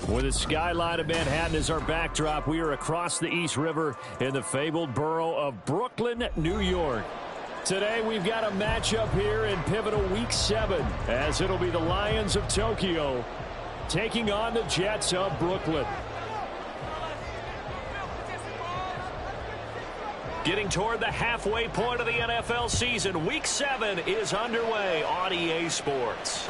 With the skyline of Manhattan as our backdrop, we are across the East River in the fabled borough of Brooklyn, New York. Today we've got a matchup here in pivotal Week 7, as it'll be the Lions of Tokyo taking on the Jets of Brooklyn. Getting toward the halfway point of the NFL season, Week 7 is underway on EA Sports.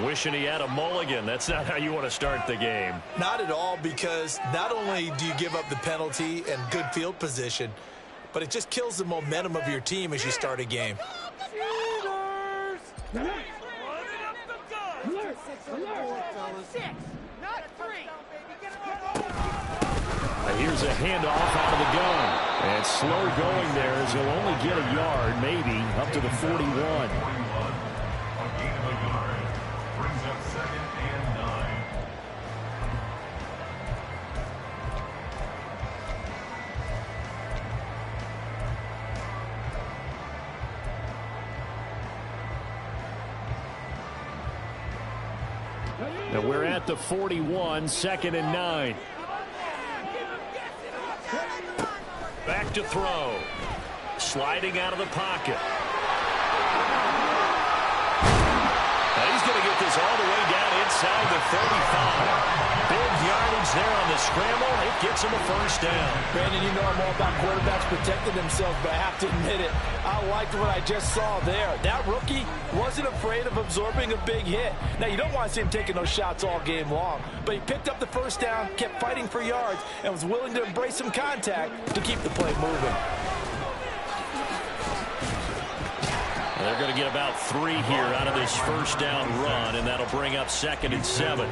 Wishing he had a mulligan. That's not how you want to start the game. Not at all, because not only do you give up the penalty and good field position, but it just kills the momentum of your team as you start a game. Here's a handoff out of the gun. And slow going there as he'll only get a yard, maybe, up to the 41. Now we're at the 41, 2nd and 9. Back to throw. Sliding out of the pocket. Now he's going to get this all the way down inside the 35. Big yardage there on the scramble. It gets him a first down. Brandon, you know I'm all about quarterbacks protecting themselves, but I have to admit it. I liked what I just saw there. That rookie wasn't afraid of absorbing a big hit. Now, you don't want to see him taking those shots all game long, but he picked up the first down, kept fighting for yards, and was willing to embrace some contact to keep the play moving. They're going to get about 3 here out of this first down run, and that'll bring up 2nd and 7.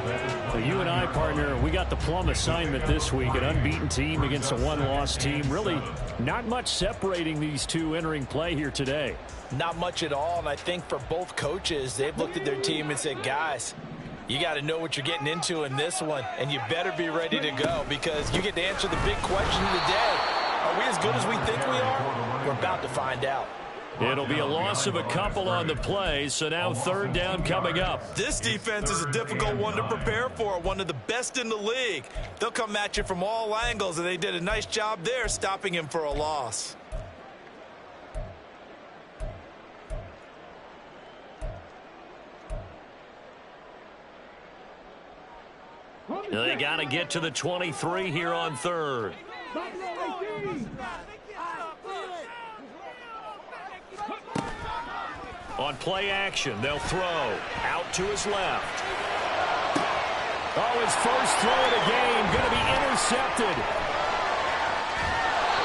So you and I, partner, we got the plum assignment this week, an unbeaten team against a one-loss team. Really not much separating these two entering play here today. Not much at all, and I think for both coaches, they've looked at their team and said, guys, you got to know what you're getting into in this one, and you better be ready to go, because you get to answer the big question of the day. Are we as good as we think we are? We're about to find out. It'll be a loss of a couple on the play, so now 3rd down coming up. This defense is a difficult one to prepare for, one of the best in the league. They'll come at you from all angles, and they did a nice job there stopping him for a loss. They got to get to the 23 here on 3rd. On play action, they'll throw out to his left. Oh, his first throw of the game going to be intercepted.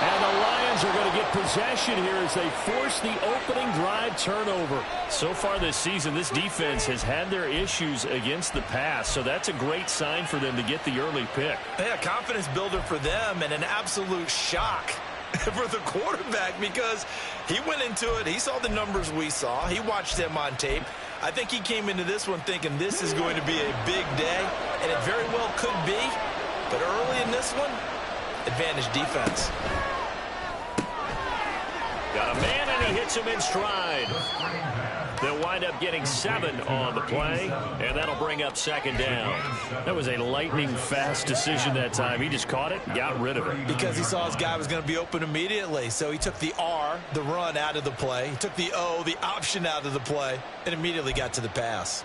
And the Lions are going to get possession here as they force the opening drive turnover. So far this season, this defense has had their issues against the pass, so that's a great sign for them to get the early pick. Yeah, confidence builder for them, and an absolute shock for the quarterback, because he went into it, he saw the numbers we saw, he watched them on tape. I think he came into this one thinking this is going to be a big day, and it very well could be, but early in this one, advantage defense. Got a man, and he hits him in stride. They'll wind up getting 7 on the play, and that'll bring up 2nd down. That was a lightning-fast decision that time. He just caught it, got rid of it. Because he saw his guy was going to be open immediately, so he took the R, the run, out of the play. He took the O, the option, out of the play, and immediately got to the pass.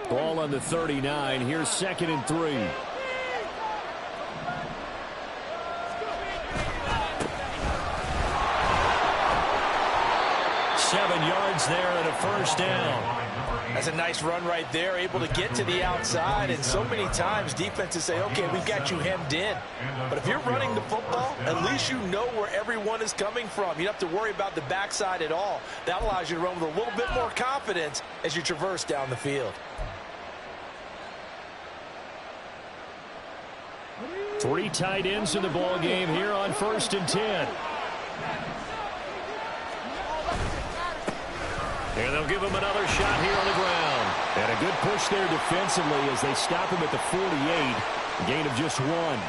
Ball on the 39. Here's 2nd and 3. Seven yards there and a first down. That's a nice run right there, able to get to the outside, and so many times defenses say, okay, we've got you hemmed in. But if you're running the football, at least you know where everyone is coming from. You don't have to worry about the backside at all. That allows you to run with a little bit more confidence as you traverse down the field. 3 tight ends in the ball game here on 1st and 10. And they'll give him another shot here on the ground. And a good push there defensively as they stop him at the 48. Gain of just 1.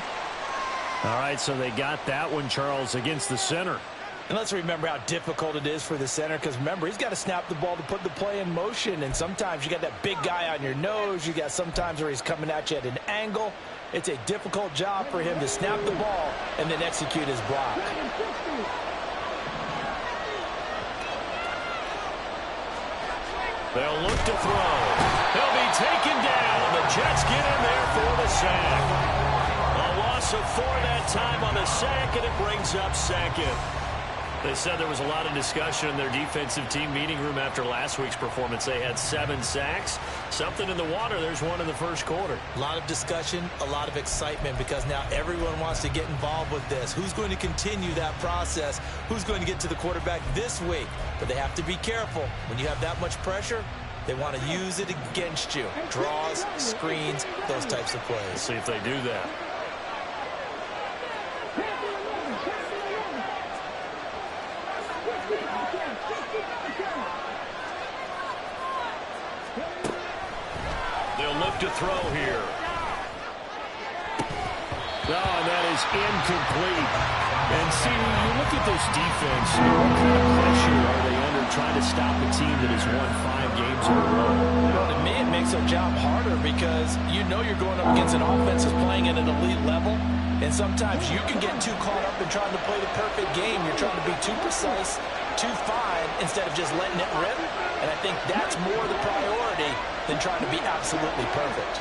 All right, so they got that one, Charles, against the center. And let's remember how difficult it is for the center, because remember, he's got to snap the ball to put the play in motion, and sometimes you got that big guy on your nose. You got sometimes where he's coming at you at an angle. It's a difficult job for him to snap the ball and then execute his block. They'll look to throw. He'll be taken down. The Jets get in there for the sack. A loss of 4 that time on the sack, and it brings up second. They said there was a lot of discussion in their defensive team meeting room after last week's performance. They had 7 sacks. Something in the water. There's one in the first quarter. A lot of discussion, a lot of excitement, because now everyone wants to get involved with this. Who's going to continue that process? Who's going to get to the quarterback this week? But they have to be careful. When you have that much pressure, they want to use it against you. Draws, screens, those types of plays. Let's see if they do that. They'll look to throw here. Oh, and that is incomplete. And see, you look at this defense, what kind of pressure are they under trying to stop a team that has won 5 games in a row? Well, to me, it makes their job harder, because you know you're going up against an offense that's playing at an elite level. And sometimes you can get too caught up in trying to play the perfect game. You're trying to be too precise, too fine, instead of just letting it rip. And I think that's more the priority than trying to be absolutely perfect.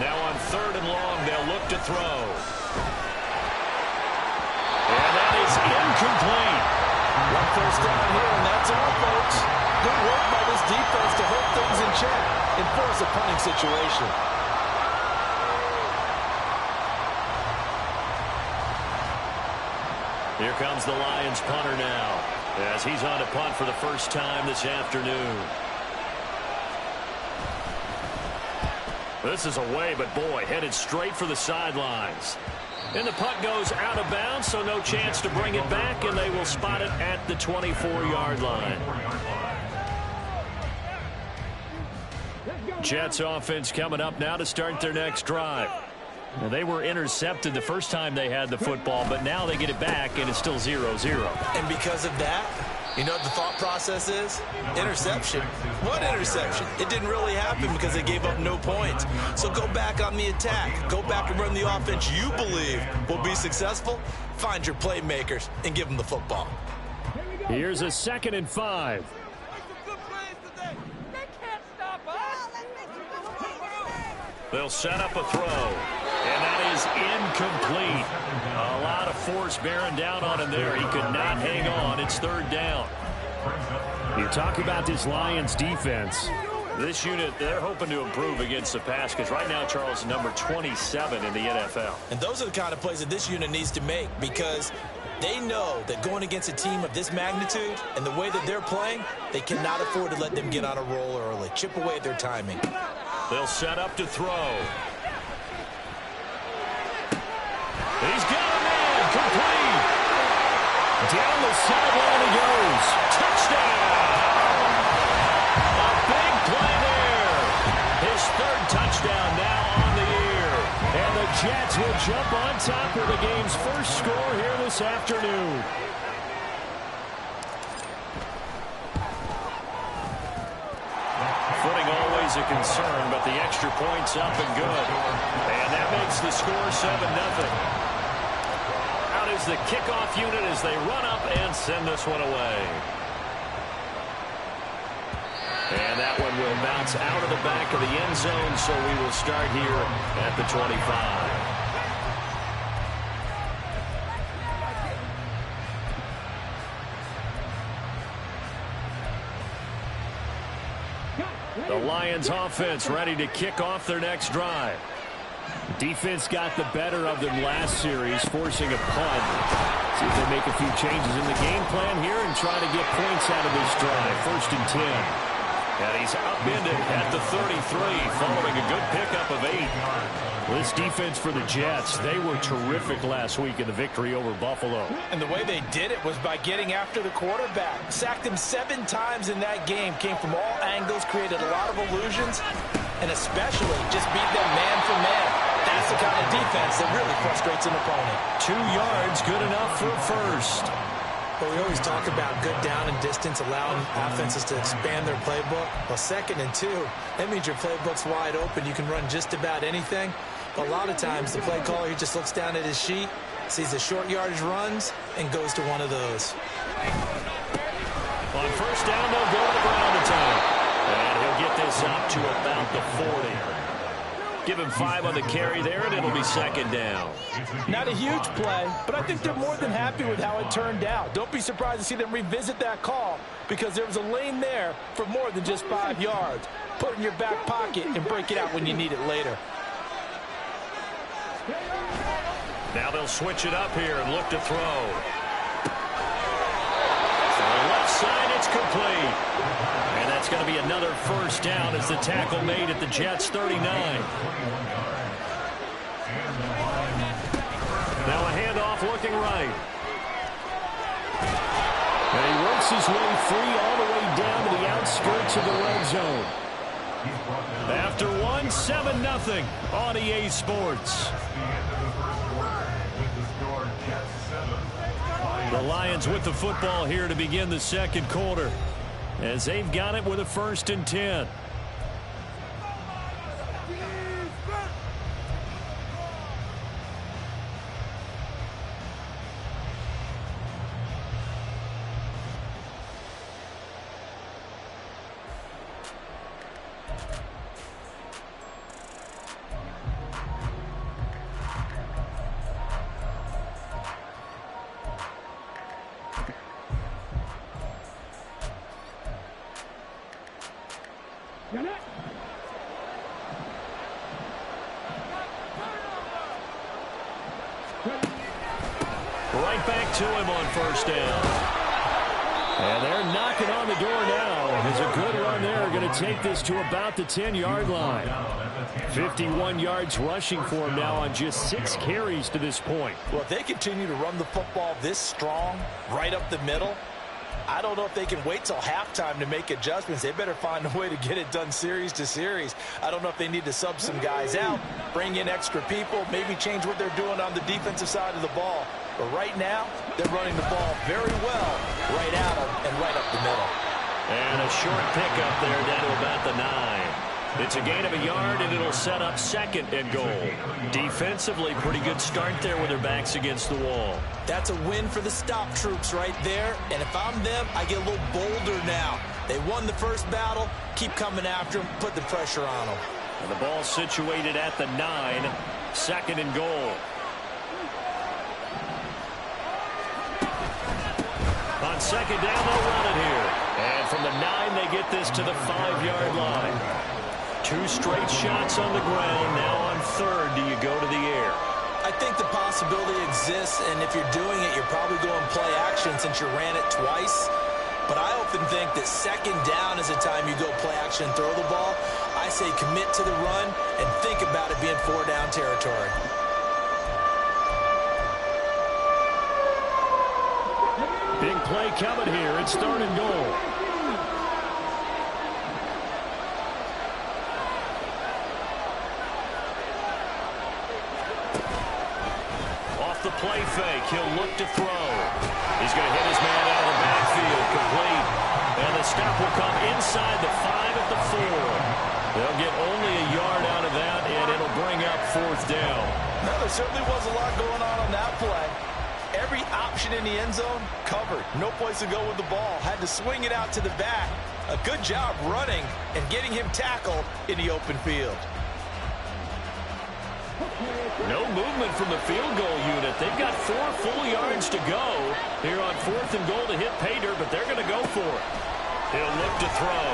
Now on 3rd and long, they'll look to throw. And that is incomplete. One first down here, and that's all, folks. Good work by this defense to hold things in check and force a punting situation. Here comes the Lions punter now, as he's on to punt for the first time this afternoon. This is away, but boy, headed straight for the sidelines. And the punt goes out of bounds, so no chance to bring it back, and they will spot it at the 24-yard line. Jets offense coming up now to start their next drive. Now, they were intercepted the first time they had the football, but now they get it back, and it's still 0-0. And because of that, you know what the thought process is? Interception. What interception? It didn't really happen because they gave up no points. So go back on the attack. Go back and run the offense you believe will be successful. Find your playmakers and give them the football. Here's a 2nd and 5. They'll set up a throw, and that is incomplete. A lot of force bearing down on him there. He could not hang on. It's 3rd down. You talk about this Lions defense. This unit, they're hoping to improve against the pass, because right now, Charles, number 27 in the NFL. And those are the kind of plays that this unit needs to make, because they know that going against a team of this magnitude and the way that they're playing, they cannot afford to let them get on a roll early. Chip away at their timing. They'll set up to throw. He's got a man, complete. Down the sideline he goes. Touchdown. A big play there. His 3rd touchdown now on the year. And the Jets will jump on top of the game's first score here this afternoon. Footing always a concern, but the extra point's up and good. And that makes the score 7-0. Out is the kickoff unit as they run up and send this one away. And that one will bounce out of the back of the end zone, so we will start here at the 25. The Lions offense ready to kick off their next drive. Defense got the better of them last series, forcing a punt. See if they make a few changes in the game plan here and try to get points out of this drive. 1st and 10. And he's upended at the 33 following a good pickup of 8. This defense for the Jets, they were terrific last week in the victory over Buffalo. And the way they did it was by getting after the quarterback. Sacked him 7 times in that game. Came from all angles, created a lot of illusions, and especially just beat them man for man. That's the kind of defense that really frustrates an opponent. 2 yards, good enough for a first. Well, we always talk about good down and distance, allowing offenses to expand their playbook. Well, 2nd and 2, that means your playbook's wide open. You can run just about anything. But a lot of times, the play caller, he just looks down at his sheet, sees the short yardage runs, and goes to one of those. On first down, they'll go to the ground attack. And he'll get this up to about the 40. Give him 5 on the carry there, and it'll be 2nd down. Not a huge play, but I think they're more than happy with how it turned out. Don't be surprised to see them revisit that call, because there was a lane there for more than just 5 yards. Put it in your back pocket and break it out when you need it later. Now they'll switch it up here and look to throw. To the left side, it's complete. And that's going to be another first down as the tackle made at the Jets' 39. Now a handoff looking right. And he works his way free all the way down to the outskirts of the red zone. After 1, 7-0 on EA Sports. The Lions with the football here to begin the 2nd quarter, as they've got it with a 1st and 10. Right back to him on first down. And they're knocking on the door now. As a good run there, going to take this to about the 10-yard line. 51 yards rushing for him now on just 6 carries to this point. Well, if they continue to run the football this strong, right up the middle, I don't know if they can wait till halftime to make adjustments. They better find a way to get it done series to series. I don't know if they need to sub some guys out, bring in extra people, maybe change what they're doing on the defensive side of the ball. But right now, they're running the ball very well right at them and right up the middle. And a short pickup there down to about the 9. It's a gain of a yard, and it'll set up 2nd and goal. Defensively, pretty good start there with their backs against the wall. That's a win for the stop troops right there. And if I'm them, I get a little bolder now. They won the first battle. Keep coming after them. Put the pressure on them. And the ball situated at the 9. 2nd and goal. On 2nd down, they'll run it here. And from the 9, they get this to the 5-yard line. 2 straight shots on the ground. Now on 3rd, do you go to the air? I think the possibility exists, and if you're doing it, you're probably going play action since you ran it twice. But I often think that 2nd down is the time you go play action and throw the ball. I say commit to the run and think about it being 4-down territory. Big play coming here. It's 3rd and goal. Off the play fake, he'll look to throw. He's going to hit his man out of the backfield, complete. And the stop will come inside the 5 at the 4. They'll get only a yard out of that, and it'll bring up 4th down. Now, there certainly was a lot going on that play. Every option in the end zone covered. No place to go with the ball. Had to swing it out to the back. A good job running and getting him tackled in the open field. No movement from the field goal unit. They've got 4 full yards to go here on 4th and goal to hit pay dirt, but they're going to go for it. He'll look to throw.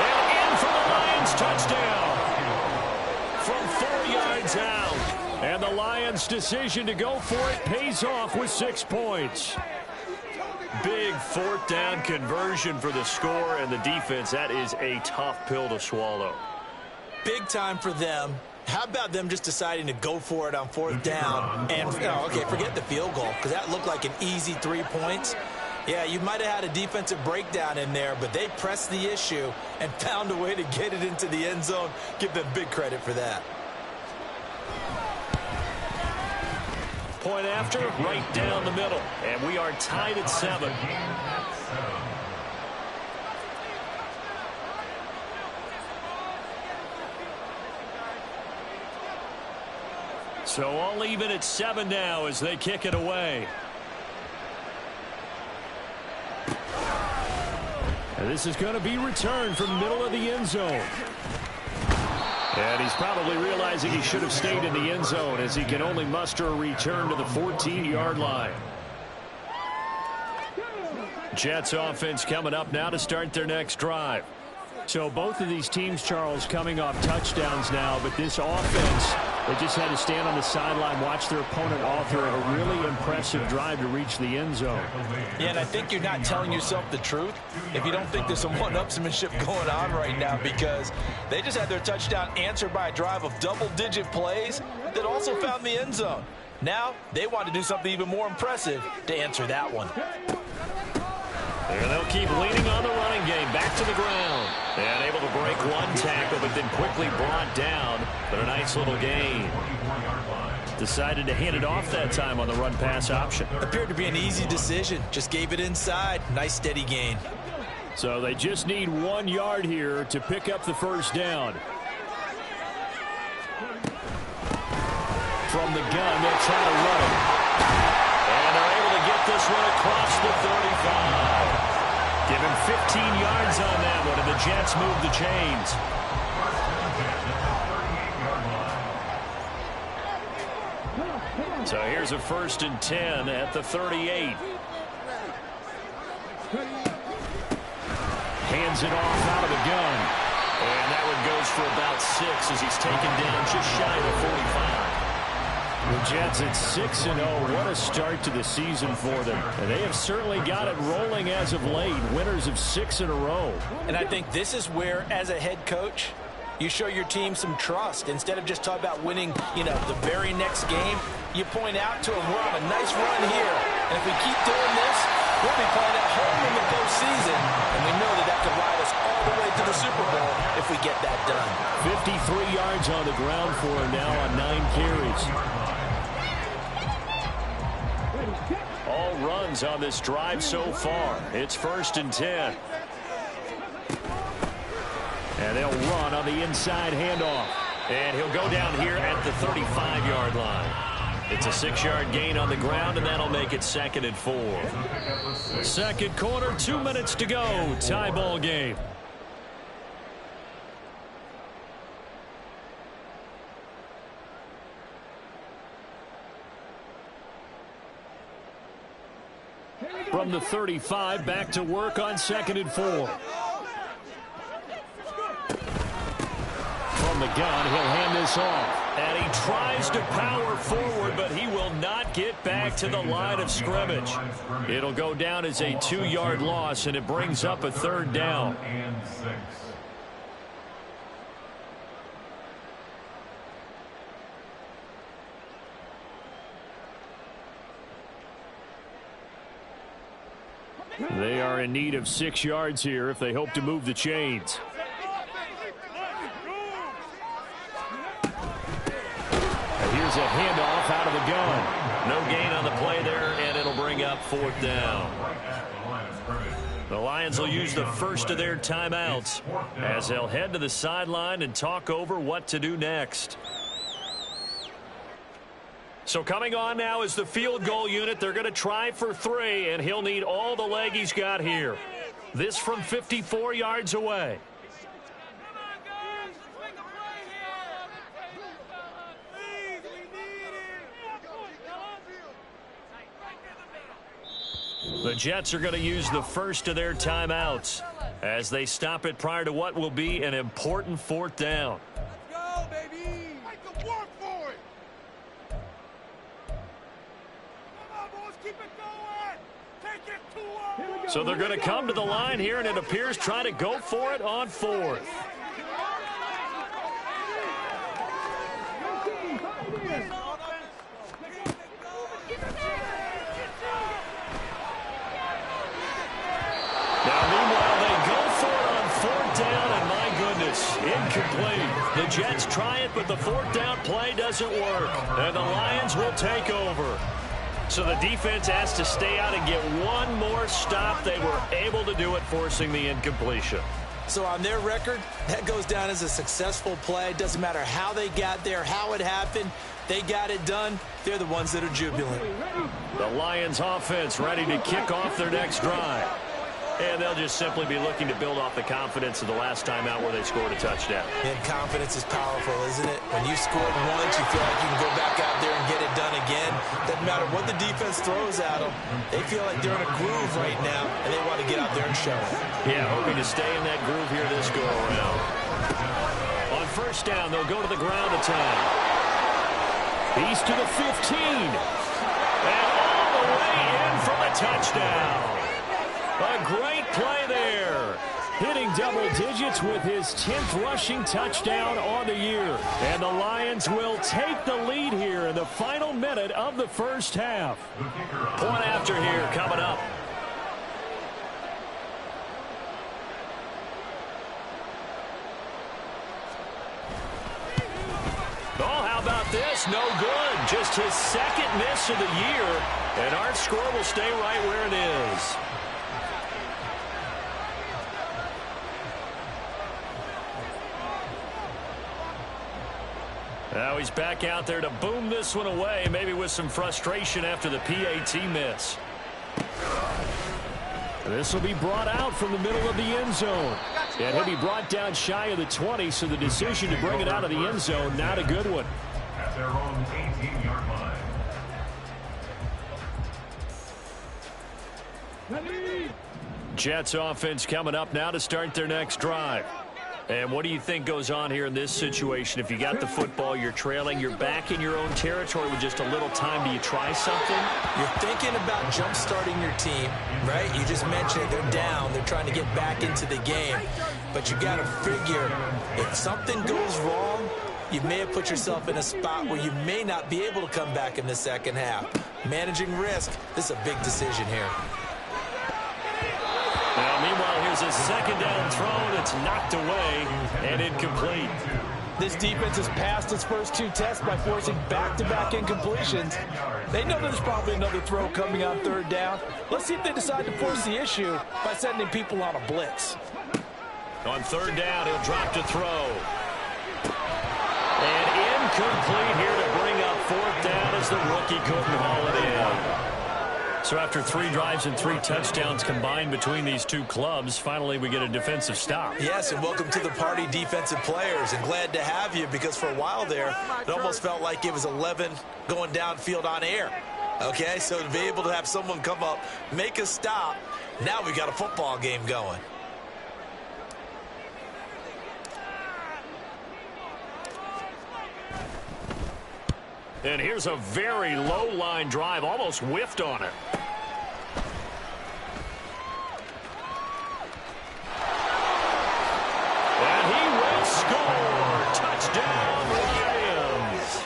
And in for the Lions touchdown. From 4 yards out. And the Lions' decision to go for it pays off with 6 points. Big 4th down conversion for the score, and the defense, that is a tough pill to swallow. Big time for them. How about them just deciding to go for it on 4th down and, okay, forget the field goal because that looked like an easy 3 points. Yeah, you might have had a defensive breakdown in there, but they pressed the issue and found a way to get it into the end zone. Give them big credit for that. Point after, right down the middle. And we are tied at 7. So all even at 7 now as they kick it away. And this is going to be returned from the middle of the end zone. And he's probably realizing he should have stayed in the end zone as he can only muster a return to the 14-yard line. Jets offense coming up now to start their next drive. So both of these teams, Charles, coming off touchdowns now, but this offense, they just had to stand on the sideline, watch their opponent author a really impressive drive to reach the end zone. Yeah, and I think you're not telling yourself the truth if you don't think there's some one-upsmanship going on right now, because they just had their touchdown answered by a drive of double-digit plays that also found the end zone. Now they want to do something even more impressive to answer that one. And they'll keep leaning on the running game. Back to the ground. And able to break one tackle, but then quickly brought down. But a nice little gain. Decided to hand it off that time on the run-pass option. Appeared to be an easy decision. Just gave it inside. Nice steady gain. So they just need 1 yard here to pick up the first down. From the gun, they'll try to run it. And they're able to get this one across the 35. Give him 15 yards on that one, and the Jets move the chains. So here's a 1st and 10 at the 38. Hands it off out of the gun. And that one goes for about 6 as he's taken down just shy of 45. The Jets at 6-0. What a start to the season for them. And they have certainly got it rolling as of late. Winners of 6 in a row. And I think this is where, as a head coach, you show your team some trust. Instead of just talking about winning, the very next game, you point out to them, we're on a nice run here. And if we keep doing this, we'll be playing at home in the postseason. And we know that could ride us all the way to the Super Bowl if we get that done. 53 yards on the ground for him now on 9 carries. All runs on this drive so far. It's 1st and 10. And they'll run on the inside handoff. And he'll go down here at the 35-yard line. It's a 6-yard gain on the ground, and that'll make it 2nd and 4. Second quarter, 2 minutes to go. Tie ball game. From the 35, back to work on 2nd and 4. From the gun, he'll hand this off. And he tries to power forward, but he will not get back to the line of scrimmage. It'll go down as a 2-yard loss, and it brings up a 3rd down. They are in need of 6 yards here if they hope to move the chains. And here's a handoff out of the gun. No gain on the play there, and it'll bring up 4th down. The Lions will use the first of their timeouts as they'll head to the sideline and talk over what to do next. So coming on now is the field goal unit. They're going to try for 3, and he'll need all the leg he's got here. This from 54 yards away. The Jets are going to use the first of their timeouts as they stop it prior to what will be an important 4th down. Go, baby! Make them work for it! Keep it going. Take it to him. So they're going to come to the line here, and it appears trying to go for it on 4th. The Jets try it, but the fourth down play doesn't work. And the Lions will take over. So the defense has to stay out and get one more stop. They were able to do it, forcing the incompletion. So on their record, that goes down as a successful play. Doesn't matter how they got there, how it happened. They got it done. They're the ones that are jubilant. The Lions offense ready to kick off their next drive. And they'll just simply be looking to build off the confidence of the last time out where they scored a touchdown. And confidence is powerful, isn't it? When you scored once, you feel like you can go back out there and get it done again. Doesn't matter what the defense throws at them. They feel like they're in a groove right now, and they want to get out there and show it. Yeah, hoping to stay in that groove here this go-around. On first down, they'll go to the ground attack. He's to the 15. And all the way in for the touchdown. A great play there. Hitting double digits with his 10th rushing touchdown on the year. And the Lions will take the lead here in the final minute of the first half. Point after here coming up. Oh, how about this? No good. Just his second miss of the year. And our score will stay right where it is. Now he's back out there to boom this one away, maybe with some frustration after the PAT miss. This will be brought out from the middle of the end zone. And he'll be brought down shy of the 20, so the decision to bring it out of the end zone, not a good one. At their own 18-yard line. Jets offense coming up now to start their next drive. And what do you think goes on here in this situation? If you got the football, you're trailing, you're back in your own territory with just a little time. Do you try something? You're thinking about jump-starting your team, right? You just mentioned they're down. They're trying to get back into the game. But you got to figure if something goes wrong, you may have put yourself in a spot where you may not be able to come back in the second half. Managing risk, this is a big decision here. Now, meanwhile, here's a second down throw that's knocked away and incomplete. This defense has passed its first two tests by forcing back-to-back incompletions. They know there's probably another throw coming on third down. Let's see if they decide to force the issue by sending people on a blitz. On third down, he'll drop to throw. And incomplete here to bring up fourth down as the rookie couldn't haul it in. So after 3 drives and 3 touchdowns combined between these two clubs, finally we get a defensive stop. Yes, and welcome to the party, defensive players. And glad to have you because for a while there, it almost felt like it was 11 going downfield on air. Okay, so to be able to have someone come up, make a stop, now we got a football game going. And here's a very low line drive, almost whiffed on it. And he will score. Touchdown, Lions.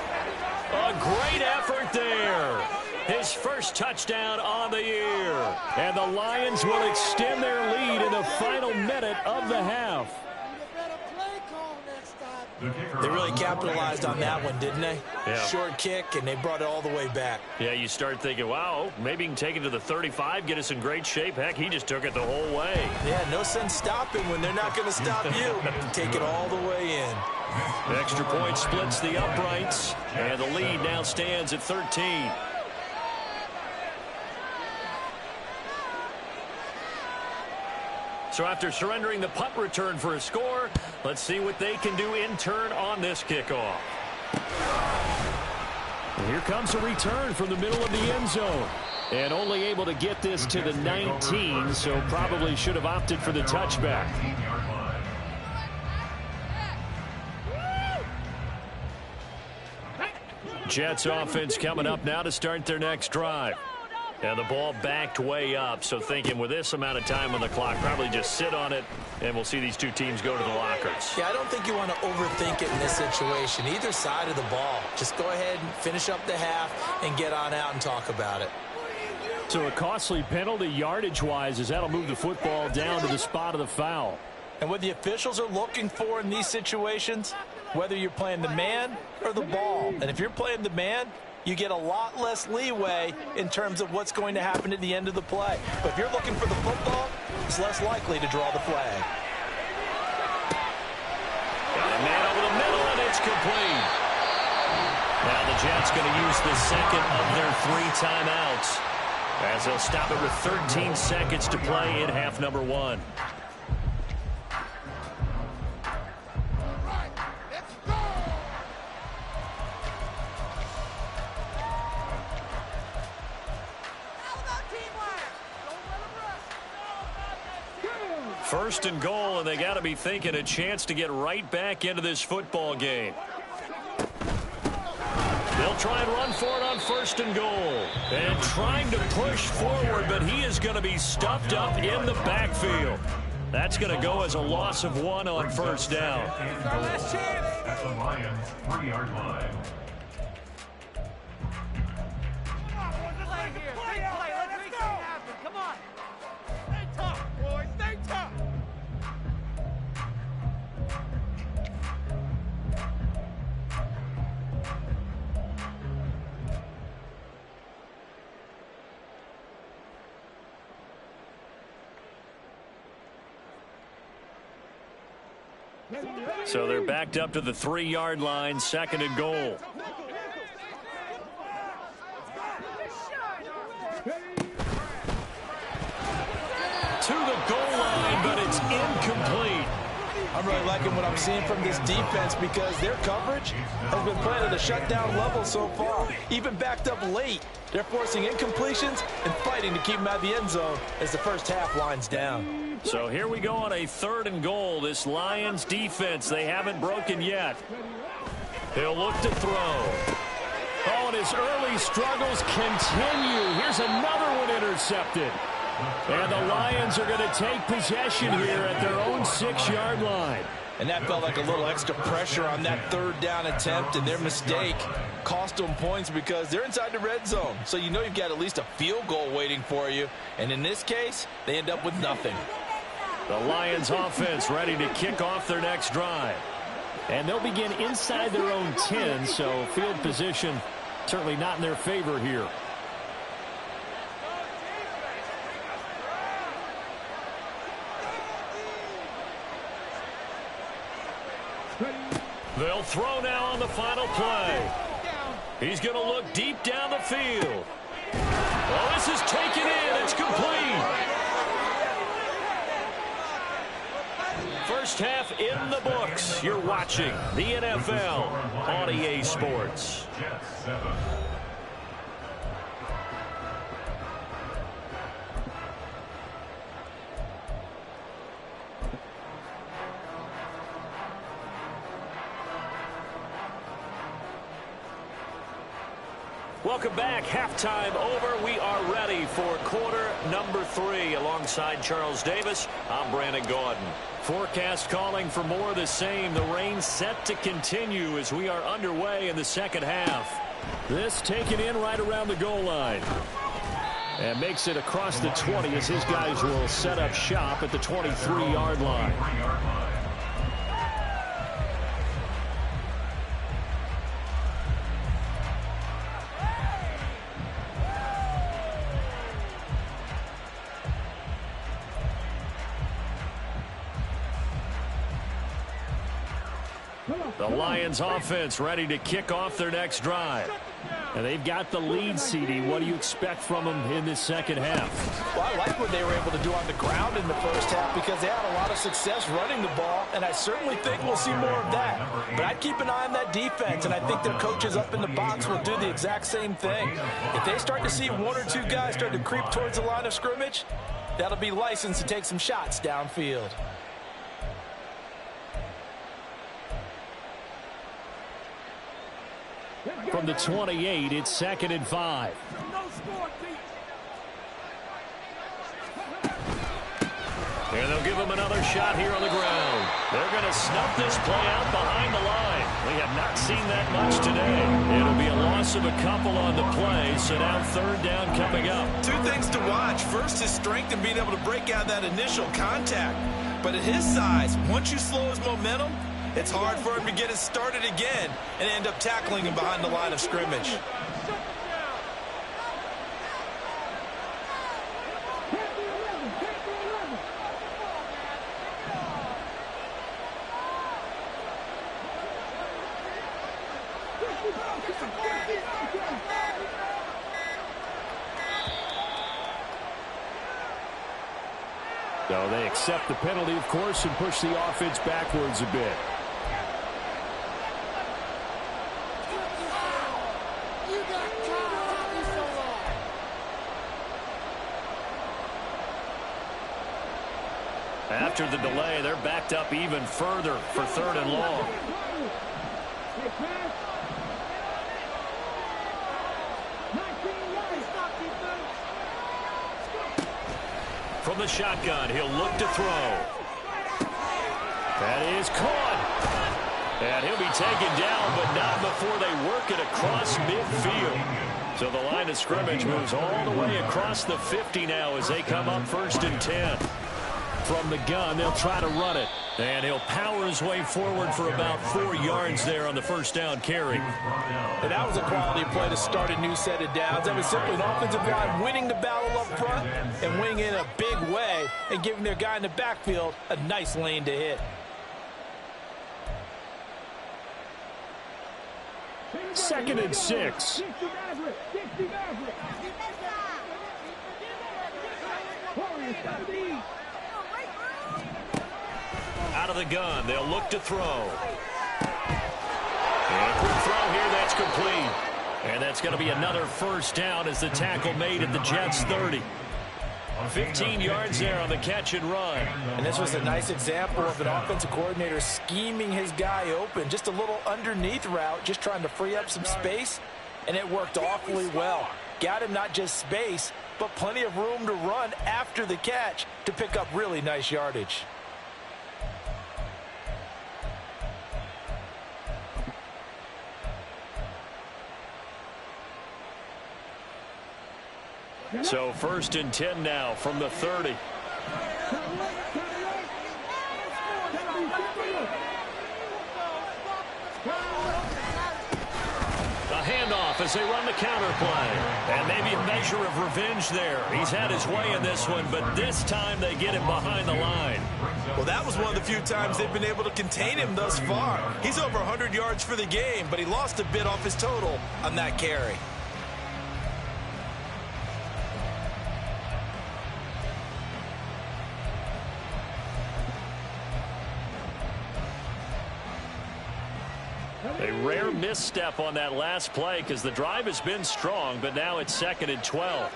A great effort there. His first touchdown on the year. And the Lions will extend their lead in the final minute of the half. They really capitalized on that one, didn't they? Yeah. Short kick, and they brought it all the way back. Yeah, you start thinking, wow, maybe he can take it to the 35, get us in great shape. Heck, he just took it the whole way. Yeah, no sense stopping when they're not going to stop you. Take it all the way in. The extra point splits the uprights, and the lead now stands at 13. So after surrendering the punt return for a score, let's see what they can do in turn on this kickoff. And here comes a return from the middle of the end zone. And only able to get this to the 19, so probably should have opted for the touchback. Jets offense coming up now to start their next drive. And the ball backed way up, so thinking with this amount of time on the clock, probably just sit on it, and we'll see these two teams go to the lockers. Yeah, I don't think you want to overthink it in this situation. Either side of the ball. Just go ahead and finish up the half and get on out and talk about it. So a costly penalty yardage-wise as that'll move the football down to the spot of the foul. And what the officials are looking for in these situations, whether you're playing the man or the ball. And if you're playing the man, you get a lot less leeway in terms of what's going to happen at the end of the play. But if you're looking for the football, it's less likely to draw the flag. Got a man over the middle, and it's complete. Now the Jets going to use the second of their 3 timeouts as they'll stop it with 13 seconds to play in half number 1. First and goal, and they got to be thinking a chance to get right back into this football game. They'll try and run for it on first and goal. And trying to push forward, but he is going to be stuffed up in the backfield. That's going to go as a loss of 1 on first down. Last chance. At the Lions' 3-yard line. Play here. Big play. Let's make it happen. Come on. Stay tough, boys. Stay tough. So they're backed up to the 3-yard line, second and goal. To the goal line, but it's incomplete. I'm really liking what I'm seeing from this defense because their coverage has been playing at a shutdown level so far. Even backed up late, they're forcing incompletions and fighting to keep them out of the end zone as the first half winds down. So here we go on a third and goal. This Lions defense, they haven't broken yet. He'll look to throw. Oh, and his early struggles continue. Here's another one intercepted. And the Lions are going to take possession here at their own 6-yard line. And that felt like a little extra pressure on that third down attempt, and their mistake cost them points because they're inside the red zone. So you know you've got at least a field goal waiting for you. And in this case, they end up with nothing. The Lions offense ready to kick off their next drive. And they'll begin inside their own 10, so field position certainly not in their favor here. They'll throw now on the final play. He's going to look deep down the field. Oh, this is taken in. It's complete. First half in the books. You're watching the NFL on EA Sports. Welcome back. Halftime over. We are ready for quarter number 3. Alongside Charles Davis, I'm Brandon Gaudin. Forecast calling for more of the same. The rain set to continue as we are underway in the second half. This taken in right around the goal line. And makes it across the 20 as his guys will set up shop at the 23-yard line. The Lions offense ready to kick off their next drive. And they've got the lead, CD. What do you expect from them in this second half? Well, I like what they were able to do on the ground in the first half because they had a lot of success running the ball, and I certainly think we'll see more of that. But I'd keep an eye on that defense, and I think their coaches up in the box will do the exact same thing. If they start to see 1 or 2 guys start to creep towards the line of scrimmage, that'll be licensed to take some shots downfield. From the 28, it's 2nd and 5. No score, Pete. And they'll give him another shot here on the ground. They're going to snuff this play out behind the line. We have not seen that much today. It'll be a loss of a couple on the play, so now 3rd down coming up. 2 things to watch. First, his strength in being able to break out that initial contact. But at his size, once you slow his momentum, it's hard for him to get it started again and end up tackling him behind the line of scrimmage. So they accept the penalty, of course, and push the offense backwards a bit. After the delay, they're backed up even further for 3rd and long. From the shotgun, he'll look to throw. That is caught. And he'll be taken down, but not before they work it across midfield. So the line of scrimmage moves all the way across the 50 now as they come up 1st and 10. From the gun, they'll try to run it. And he'll power his way forward for about 4 yards there on the 1st down carry. And that was a quality play to start a new set of downs. That was simply an offensive line winning the battle up front and winning in a big way and giving their guy in the backfield a nice lane to hit. 2nd and 6. Out of the gun, they'll look to throw. And quick throw here, that's complete. And that's going to be another 1st down as the tackle made at the Jets' 30. 15 yards there on the catch and run. And this was a nice example of an offensive coordinator scheming his guy open. Just a little underneath route, just trying to free up some space, and it worked awfully well. Got him not just space, but plenty of room to run after the catch to pick up really nice yardage. So 1st and 10 now from the 30. A handoff as they run the counter play. And maybe a measure of revenge there. He's had his way in this one, but this time they get him behind the line. Well, that was one of the few times they've been able to contain him thus far. He's over 100 yards for the game, but he lost a bit off his total on that carry. A rare misstep on that last play because the drive has been strong, but now it's 2nd and 12.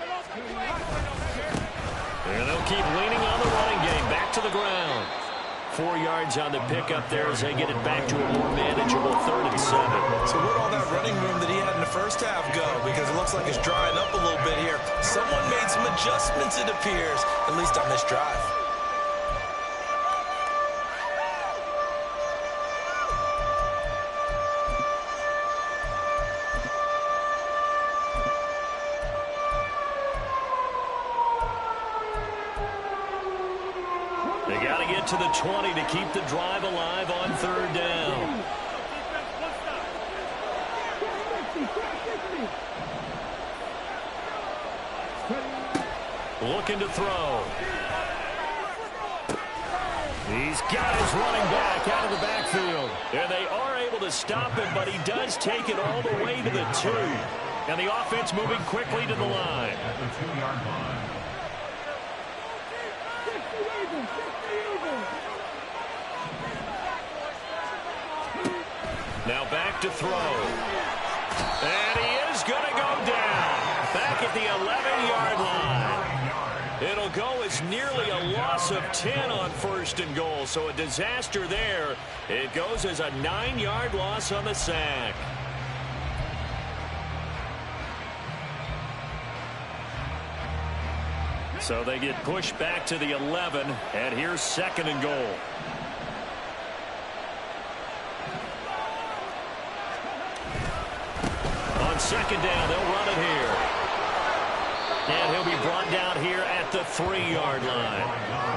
And they'll keep leaning on the running game. Back to the ground. 4 yards on the pickup there as they get it back to a more manageable 3rd and 7. So where'd all that running room that he had in the 1st half go? Because it looks like it's drying up a little bit here. Someone made some adjustments, it appears, at least on this drive. To the 20 to keep the drive alive on 3rd down. Looking to throw. He's got his running back out of the backfield. And they are able to stop him, but he does take it all the way to the 2. And the offense moving quickly to the line. At the 2-yard line. Now back to throw. And he is going to go down. Back at the 11-yard line. It'll go as nearly a loss of 10 on 1st and goal. So a disaster there. It goes as a 9-yard loss on the sack. So they get pushed back to the 11. And here's 2nd and goal. On 2nd down, they'll run it here. And he'll be brought down here at the 3-yard line.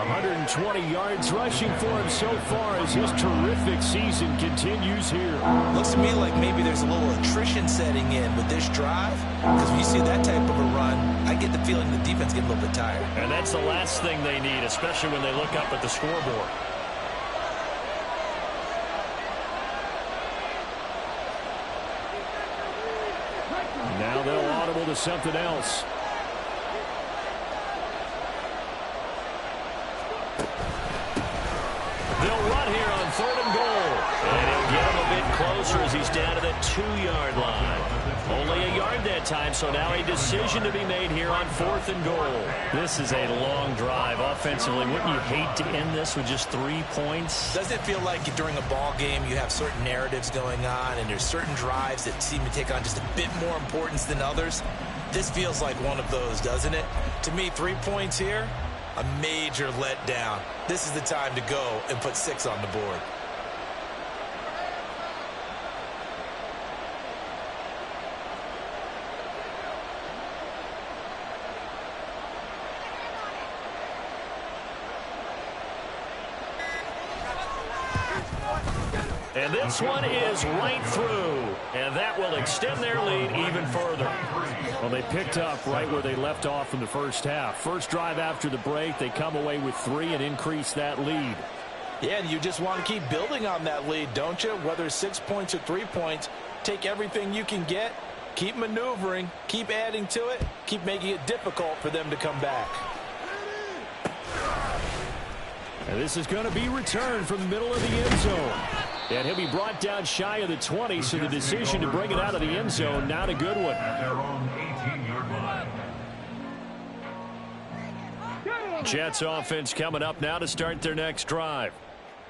120 yards rushing for him so far as his terrific season continues here. Looks to me like maybe there's a little attrition setting in with this drive, because when you see that type of a run, I get the feeling the defense gets a little bit tired. And that's the last thing they need, especially when they look up at the scoreboard. Now they'll audible to something else. They'll run here on 3rd and goal. And he'll get him a bit closer as he's down to the 2-yard line. Only a yard that time, so now a decision to be made here on 4th and goal. This is a long drive offensively. Wouldn't you hate to end this with just 3 points? Doesn't it feel like during a ball game you have certain narratives going on and there's certain drives that seem to take on just a bit more importance than others? This feels like one of those, doesn't it? To me, 3 points here, a major letdown. This is the time to go and put 6 on the board. And this one is right through, and that will extend their lead even further. Well, they picked up right where they left off in the first half. First drive after the break, they come away with 3 and increase that lead. Yeah, and you just want to keep building on that lead, don't you? Whether it's 6 points or 3 points, take everything you can get, keep maneuvering, keep adding to it, keep making it difficult for them to come back. And this is going to be returned from the middle of the end zone. And he'll be brought down shy of the 20, so the decision to bring it out of the end zone, not a good one. At their own 18-yard line. Jets offense coming up now to start their next drive.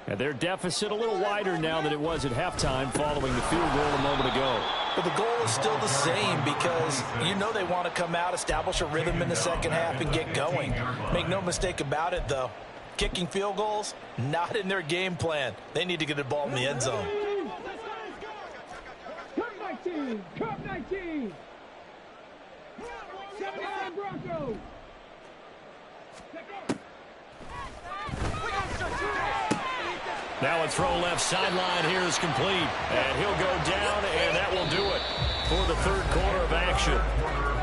And their deficit a little wider now than it was at halftime following the field goal a moment ago. But the goal is still the same because you know they want to come out, establish a rhythm in the second half, and get going. Make no mistake about it, though. Kicking field goals, not in their game plan. They need to get the ball in the end zone. Cup 19! Cup 19! 79 Broncos! Now a throw left sideline here is complete. And he'll go down, and that will do it for the third quarter of action.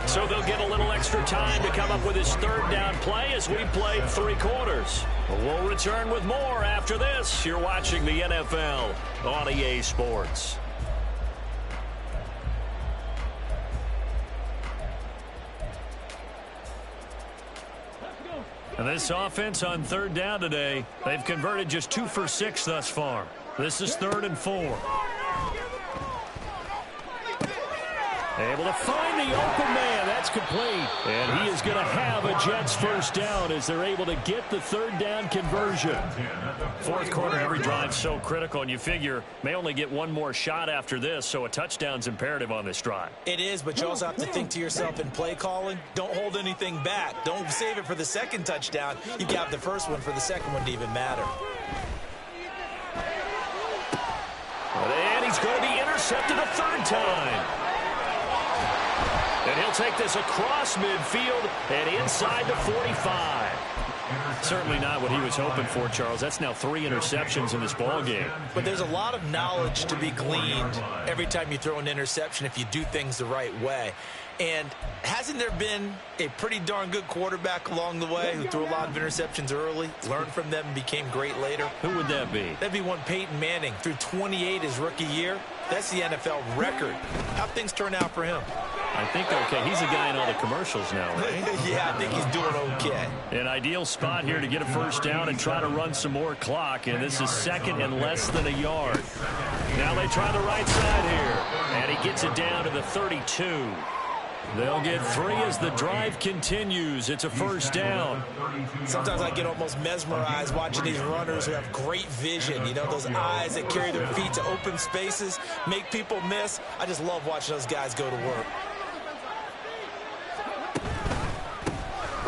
So they'll get a little extra time to come up with his third down play as we played 3 quarters. We'll return with more after this. You're watching the NFL on EA Sports. And this offense on 3rd down today, they've converted just 2 for 6 thus far. This is 3rd and 4. Able to find the open man. That's complete. And he is going to have a Jets first down as they're able to get the 3rd down conversion. 4th quarter, every drive so critical, and you figure may only get one more shot after this, so a touchdown's imperative on this drive. It is, but you also have to think to yourself in play calling, don't hold anything back. Don't save it for the second touchdown. You got the first one for the second one to even matter. And he's going to be intercepted a 3rd time. And he'll take this across midfield and inside the 45. Certainly not what he was hoping for, Charles. That's now 3 interceptions in this ball game. But there's a lot of knowledge to be gleaned every time you throw an interception if you do things the right way. And hasn't there been a pretty darn good quarterback along the way who threw a lot of interceptions early, learned from them, and became great later? Who would that be? That'd be one Peyton Manning. Threw 28 his rookie year. That's the NFL record. How'd things turn out for him? I think okay. He's a guy in all the commercials now, right? Yeah, I think he's doing okay. An ideal spot here to get a first down and try to run some more clock. And this is 2nd and less than a yard. Now they try the right side here. And he gets it down to the 32. They'll get 3 as the drive continues. It's a first down. Sometimes I get almost mesmerized watching these runners who have great vision. You know, those eyes that carry their feet to open spaces, make people miss. I just love watching those guys go to work.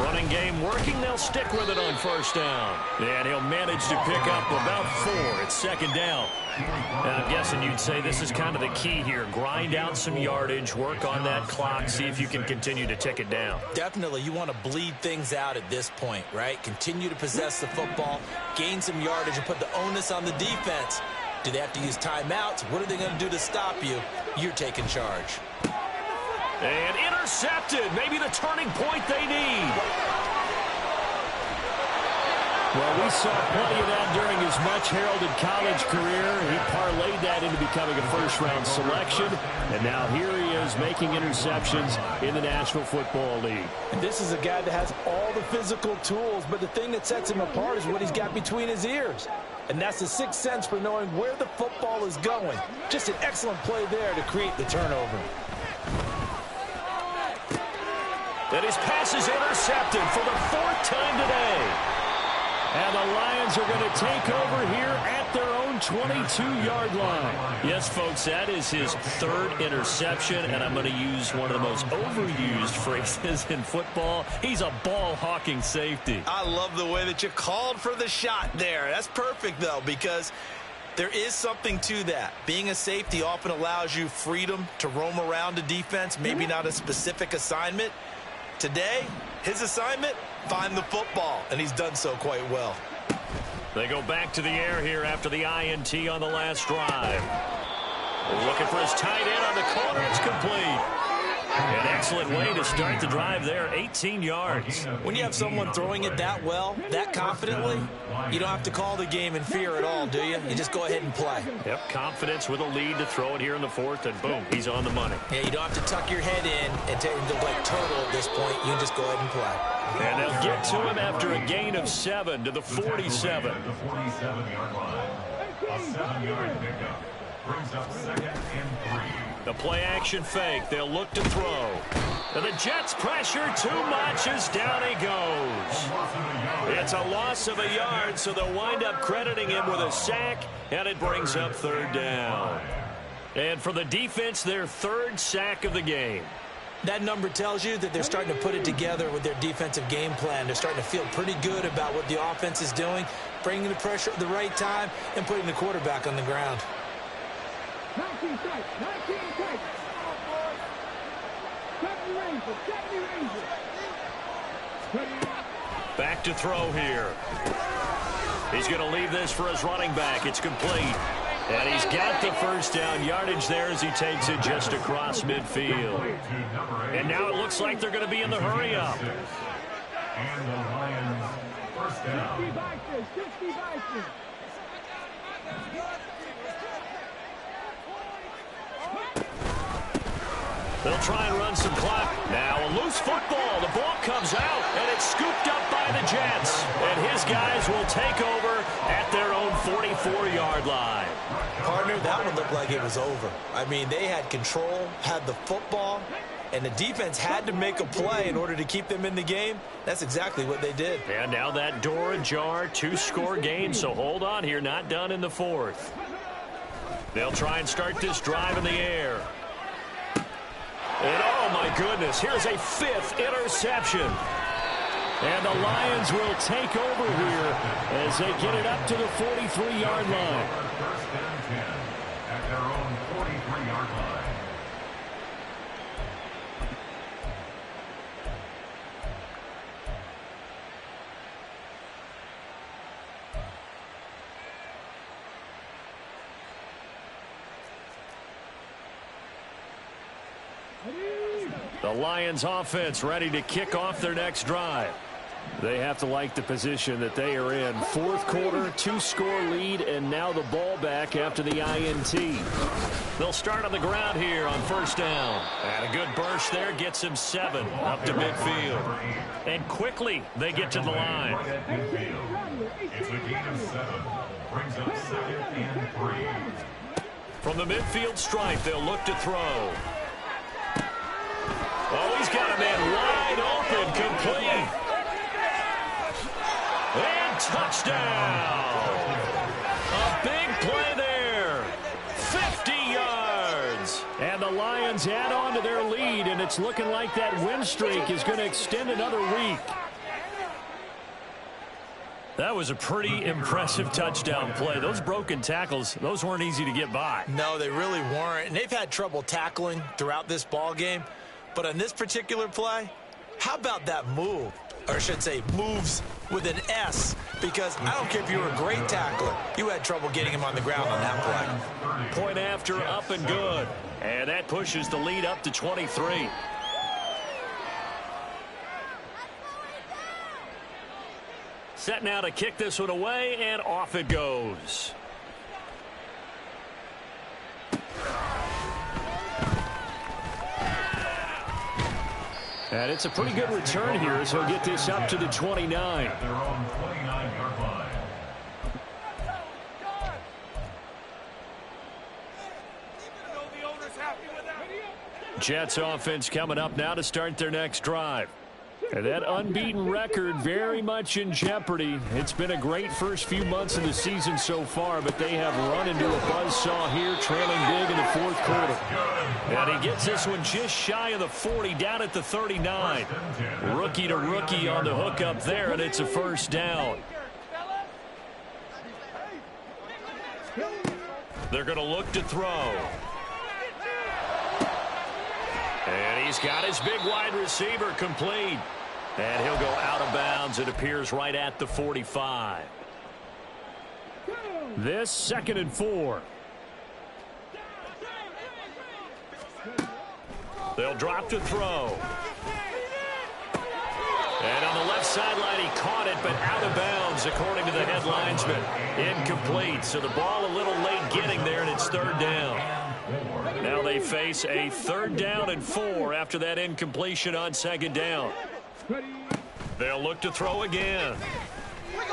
Running game working. They'll stick with it on first down. And he'll manage to pick up about 4. It's second down. And I'm guessing you'd say this is kind of the key here. Grind out some yardage, work on that clock, see if you can continue to tick it down. Definitely, you want to bleed things out at this point, right? Continue to possess the football, gain some yardage, and put the onus on the defense. Do they have to use timeouts? What are they going to do to stop you? You're taking charge. And intercepted. Maybe the turning point they need. Well, we saw plenty of that during his much-heralded college career. He parlayed that into becoming a first-round selection. And now here he is making interceptions in the National Football League. And this is a guy that has all the physical tools, but the thing that sets him apart is what he's got between his ears. And that's the sixth sense for knowing where the football is going. Just an excellent play there to create the turnover. And his pass is intercepted for the 4th time today. And the Lions are going to take over here at their own 22-yard line. Yes, folks, that is his 3rd interception, and I'm going to use one of the most overused phrases in football. He's a ball-hawking safety. I love the way that you called for the shot there. That's perfect, though, because there is something to that. Being a safety often allows you freedom to roam around a defense, maybe not a specific assignment. Today, his assignment, find the football, and he's done so quite well. They go back to the air here after the INT on the last drive. Looking for his tight end on the corner. It's complete. An excellent way to start the drive there, 18 yards. When you have someone throwing it that well, that confidently, you don't have to call the game in fear at all, do you? You just go ahead and play. Yep, confidence with a lead to throw it here in the 4th, and boom, he's on the money. Yeah, you don't have to tuck your head in and take the like total at this point. You can just go ahead and play. And they'll get to him after a gain of 7 to the 47. The 47-yard line. A 7-yard pickup. Brings up 2nd and 3. The play-action fake. They'll look to throw. And the Jets pressure too much as down he goes. It's a loss of a yard, so they'll wind up crediting him with a sack, and it brings up 3rd down. And for the defense, their 3rd sack of the game. That number tells you that they're starting to put it together with their defensive game plan. They're starting to feel pretty good about what the offense is doing, bringing the pressure at the right time, and putting the quarterback on the ground. 19 tight, 19 tight. 70 Rangers, 70 Rangers. Back to throw here. He's going to leave this for his running back. It's complete. And he's got the first down yardage there as he takes it just across midfield. And now it looks like they're going to be in the hurry-up. And the Lions first down. 60 Vikings, 60 Vikings. They'll try and run some clock. Now a loose football. The ball comes out, and it's scooped up by the Jets. And his guys will take over at their own 44-yard line. Partner, that one looked like it was over. I mean, they had control, had the football, and the defense had to make a play in order to keep them in the game. That's exactly what they did. And now that door ajar, 2-score game, so hold on here, not done in the 4th. They'll try and start this drive in the air. And oh my goodness, here's a 5th interception. And the Lions will take over here as they get it up to the 43-yard line. First and 10 at their own 43-yard line. The Lions offense ready to kick off their next drive. They have to like the position that they are in. 4th quarter, 2-score lead, and now the ball back after the INT. They'll start on the ground here on first down. And a good burst there gets him 7 up to midfield. And quickly they get to the line. Right at midfield. It's a gain of 7. Brings up 2nd and 3. From the midfield stripe, they'll look to throw. Oh, he's got a man wide open, complete. And touchdown. A big play there. 50 yards. And the Lions add on to their lead, and it's looking like that win streak is going to extend another week. That was a pretty impressive touchdown play. Those broken tackles, those weren't easy to get by. No, they really weren't. And they've had trouble tackling throughout this ball game. But on this particular play, how about that move? Or I should say moves with an S. Because I don't care if you were a great tackler. You had trouble getting him on the ground on that play. Point after, up and good. And that pushes the lead up to 23. Set now to kick this one away, and off it goes. And it's a pretty good return here as he'll get this up to the 29. At their own 29-yard line. Jets offense coming up now to start their next drive. And that unbeaten record very much in jeopardy. It's been a great first few months of the season so far, but they have run into a buzzsaw here, trailing big in the fourth quarter. And he gets this one just shy of the 40, down at the 39. Rookie to rookie on the hook up there, and it's a first down. They're going to look to throw. And he's got his big wide receiver complete. And he'll go out of bounds. It appears right at the 45. This 2nd and 4. They'll drop to throw. And on the left sideline, he caught it, but out of bounds, according to the head linesman. Incomplete. So the ball a little late getting there, and it's 3rd down. Now they face a 3rd down and 4 after that incompletion on 2nd down. They'll look to throw again. Well,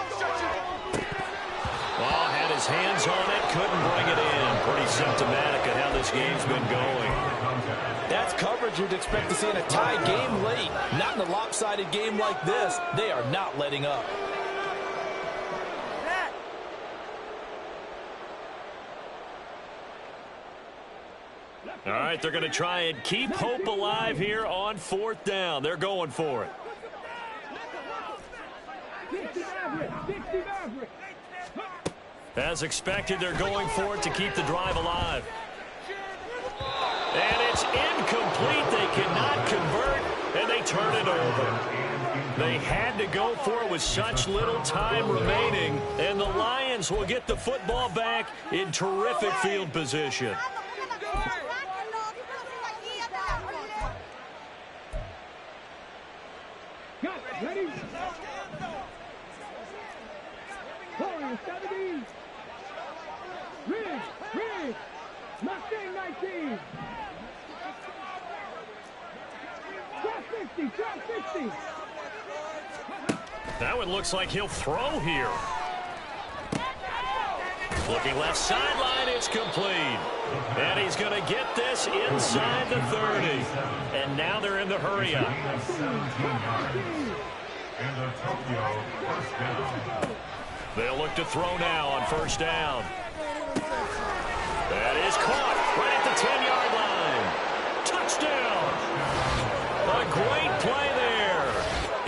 had his hands on it, couldn't bring it in. Pretty symptomatic of how this game's been going. That's coverage you'd expect to see in a tie game late. Not in a lopsided game like this. They are not letting up. All right, they're going to try and keep hope alive here on 4th down. They're going for it. As expected, they're going for it to keep the drive alive. And it's incomplete. They cannot convert, and they turn it over. They had to go for it with such little time remaining, and the Lions will get the football back in terrific field position. Ready? 70. Rig. Mustang 19. Drop 50. That one looks like he'll throw here. Looking left sideline, it's complete. And he's going to get this inside the 30. And now they're in the hurry up. And the Tokyo first down. They'll look to throw now on 1st down. That is caught right at the 10-yard line. Touchdown. A great play there.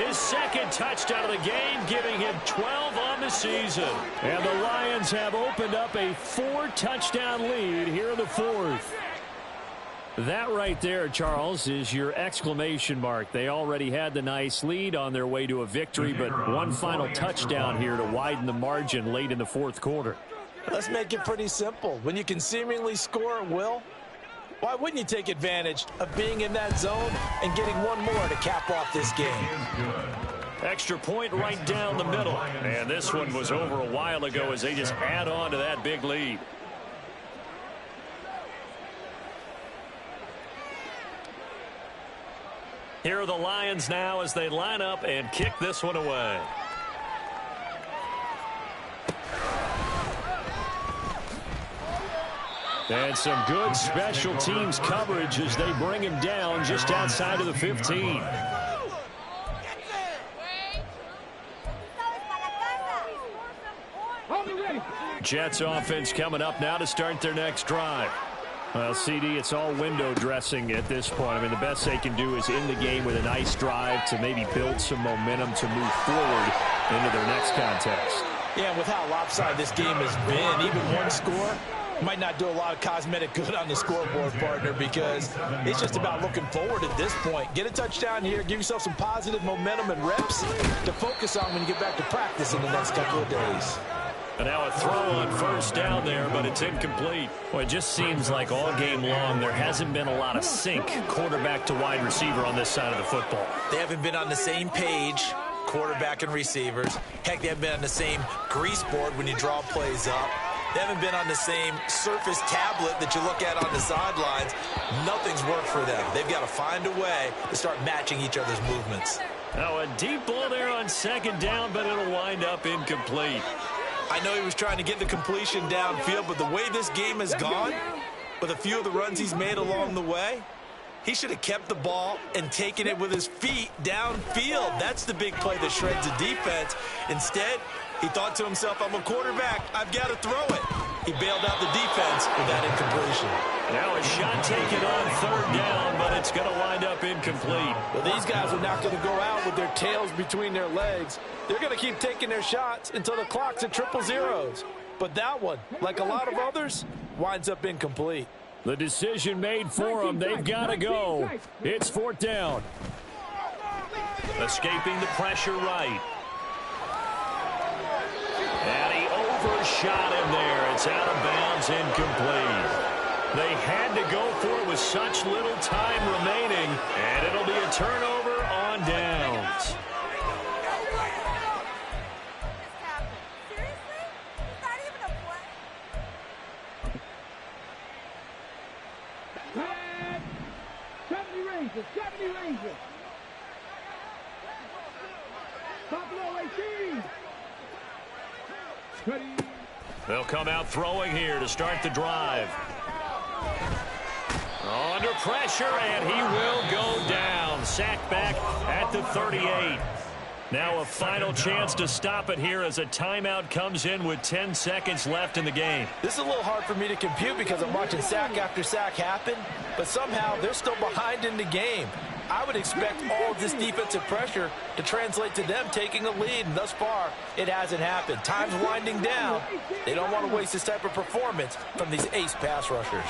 His 2nd touchdown of the game, giving him 12 on the season. And the Lions have opened up a 4-touchdown lead here in the 4th. That right there, Charles, is your exclamation mark. They already had the nice lead on their way to a victory, but one final touchdown here to widen the margin late in the 4th quarter. Let's make it pretty simple. When you can seemingly score at will, why wouldn't you take advantage of being in that zone and getting one more to cap off this game? Extra point right down the middle. And this one was over a while ago as they just add on to that big lead. Here are the Lions now as they line up and kick this one away. And some good special teams coverage as they bring him down just outside of the 15. Jets offense coming up now to start their next drive. Well, CD, it's all window dressing at this point. I mean, the best they can do is end the game with a nice drive to maybe build some momentum to move forward into their next contest. Yeah, with how lopsided this game has been, even one score might not do a lot of cosmetic good on the scoreboard, partner, because it's just about looking forward at this point. Get a touchdown here, give yourself some positive momentum and reps to focus on when you get back to practice in the next couple of days. And now a throw on first down there, but it's incomplete. Well, it just seems like all game long there hasn't been a lot of sync quarterback to wide receiver on this side of the football. They haven't been on the same page, quarterback and receivers. Heck, they haven't been on the same grease board when you draw plays up. They haven't been on the same surface tablet that you look at on the sidelines. Nothing's worked for them. They've got to find a way to start matching each other's movements. Now a deep ball there on second down, but it'll wind up incomplete. I know he was trying to get the completion downfield, but the way this game has gone, with a few of the runs he's made along the way, he should have kept the ball and taken it with his feet downfield. That's the big play that shreds the defense. Instead, he thought to himself, I'm a quarterback, I've got to throw it. He bailed out the defense with that incompletion. Now a shot taken on third down, but it's going to wind up incomplete. Well, these guys are not going to go out with their tails between their legs. They're going to keep taking their shots until the clock's at triple zeros. But that one, like a lot of others, winds up incomplete. The decision made for them. They've got to go. It's fourth down. Escaping the pressure right. And he overshot him there. It's out of bounds, incomplete. They had to go for it with such little time remaining, and it'll be a turnover on downs. Red. 70 Rangers. 70 Rangers. Buffalo 18. They'll come out throwing here to start the drive. Under pressure, and he will go down. Sacked back at the 38. Now a final chance to stop it here as a timeout comes in with 10 seconds left in the game. This is a little hard for me to compute because I'm watching sack after sack happen, but somehow they're still behind in the game. I would expect all of this defensive pressure to translate to them taking a lead, and thus far, it hasn't happened. Time's winding down. They don't want to waste this type of performance from these ace pass rushers.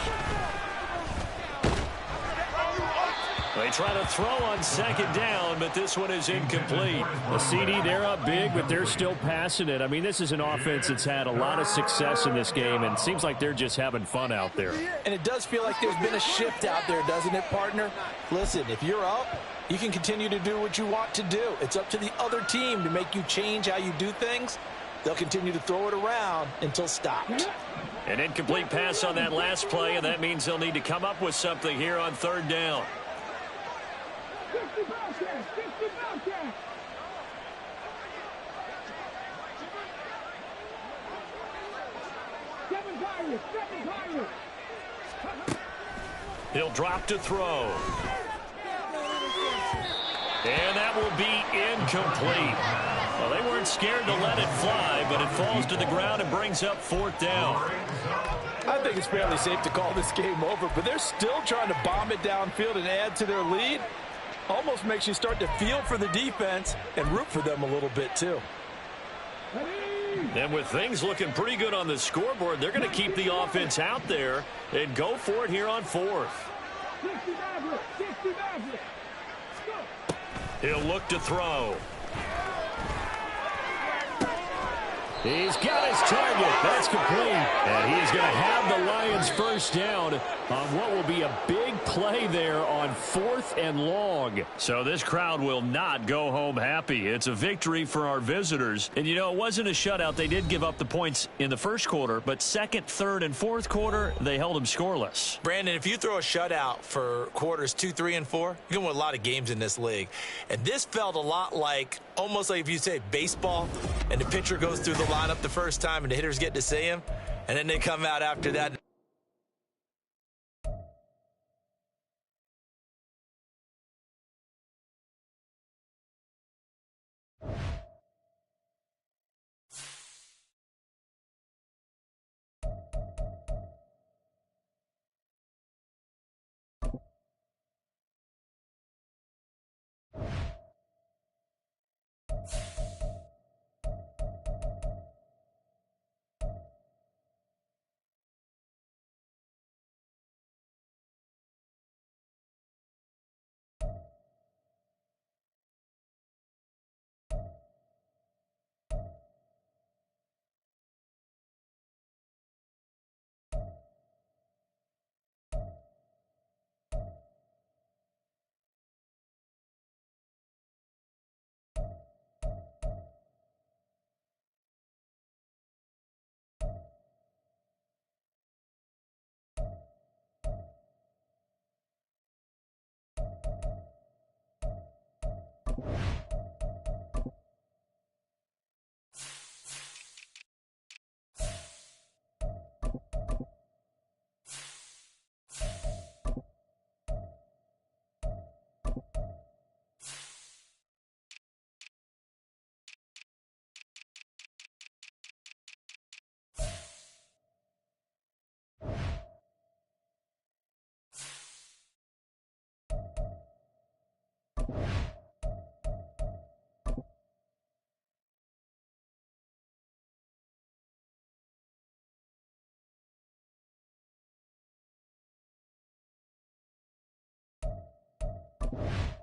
They try to throw on second down, but this one is incomplete. The CD, they're up big, but they're still passing it. I mean, this is an offense that's had a lot of success in this game, and it seems like they're just having fun out there. And it does feel like there's been a shift out there, doesn't it, partner? Listen, if you're up, you can continue to do what you want to do. It's up to the other team to make you change how you do things. They'll continue to throw it around until stopped. An incomplete pass on that last play, and that means they'll need to come up with something here on third down. 50 Bobcats. 50 Bobcats. Seven Pirates. 7 Pirates. He'll drop to throw. And that will be incomplete. Well, they weren't scared to let it fly, but it falls to the ground and brings up fourth down. I think it's fairly safe to call this game over, but they're still trying to bomb it downfield and add to their lead. Almost makes you start to feel for the defense and root for them a little bit, too. And with things looking pretty good on the scoreboard, they're going to keep the offense out there and go for it here on fourth. 60 Mavericks. 60 Mavericks. He'll look to throw. He's got his target. That's complete. And he's going to have the Lions first down on what will be a big play there on 4th and long. So this crowd will not go home happy. It's a victory for our visitors. And, you know, it wasn't a shutout. They did give up the points in the first quarter, but second, third, and fourth quarter, they held them scoreless. Brandon, if you throw a shutout for quarters 2, 3, and 4, you're going to win a lot of games in this league. And this felt a lot like, almost like if you say baseball, and the pitcher goes through the lineup the first time and the hitters get to see him, and then they come out after that. Rangers.